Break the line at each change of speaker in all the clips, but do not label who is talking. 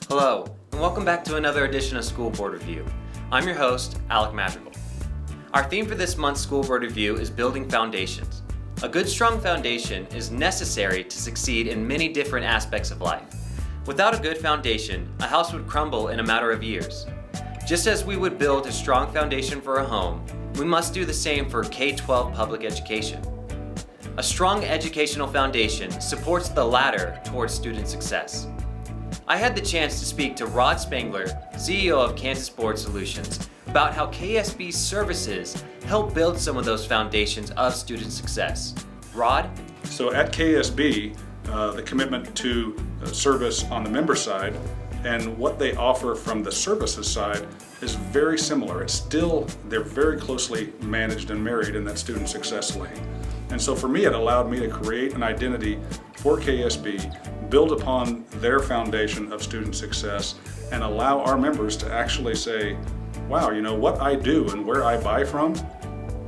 Hello, and welcome back to another edition of School Board Review. I'm your host, Alec Madrigal. Our theme for this month's School Board Review is building foundations. A good, strong foundation is necessary to succeed in many different aspects of life. Without a good foundation, a house would crumble in a matter of years. Just as we would build a strong foundation for a home, we must do the same for K-12 public education. A strong educational foundation supports the ladder towards student success. I had the chance to speak to Rod Spangler, CEO of Kansas Board Solutions, about how KSB's services help build some of those foundations of student success. Rod?
So at KSB, the commitment to service on the member side and what they offer from the services side is very similar. They're very closely managed and married in that student success lane. And so for me, it allowed me to create an identity for KSB, build upon their foundation of student success, and allow our members to actually say, wow, you know what I do and where I buy from,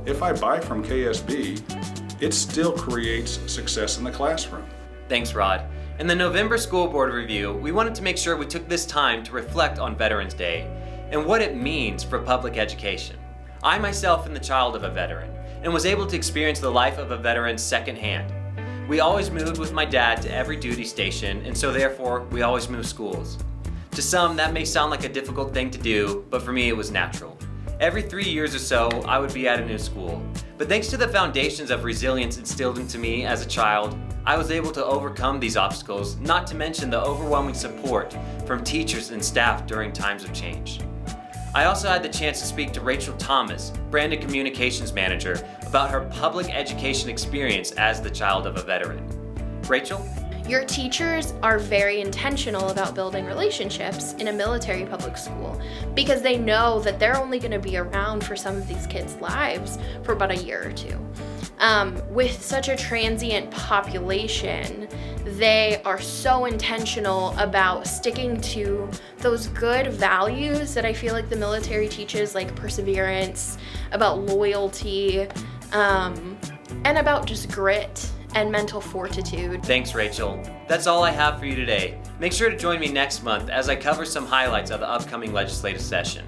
if I buy from KSB, it still creates success in the classroom.
Thanks, Rod. In the November School Board Review, we wanted to make sure we took this time to reflect on Veterans Day and what it means for public education. I myself am the child of a veteran and was able to experience the life of a veteran secondhand. We always moved with my dad to every duty station, and so therefore we always moved schools. To some, that may sound like a difficult thing to do, but for me it was natural. Every 3 years or so, I would be at a new school. But thanks to the foundations of resilience instilled into me as a child, I was able to overcome these obstacles, not to mention the overwhelming support from teachers and staff during times of change. I also had the chance to speak to Rachel Thomas, Branded Communications Manager, about her public education experience as the child of a veteran. Rachel?
Your teachers are very intentional about building relationships in a military public school because they know that they're only going to be around for some of these kids' lives for about a year or two. With such a transient population, they are so intentional about sticking to those good values that I feel like the military teaches, like perseverance, about loyalty, and about just grit and mental fortitude.
Thanks, Rachel. That's all I have for you today. Make sure to join me next month as I cover some highlights of the upcoming legislative session.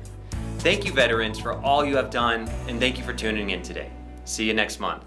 Thank you, veterans, for all you have done, and thank you for tuning in today. See you next month.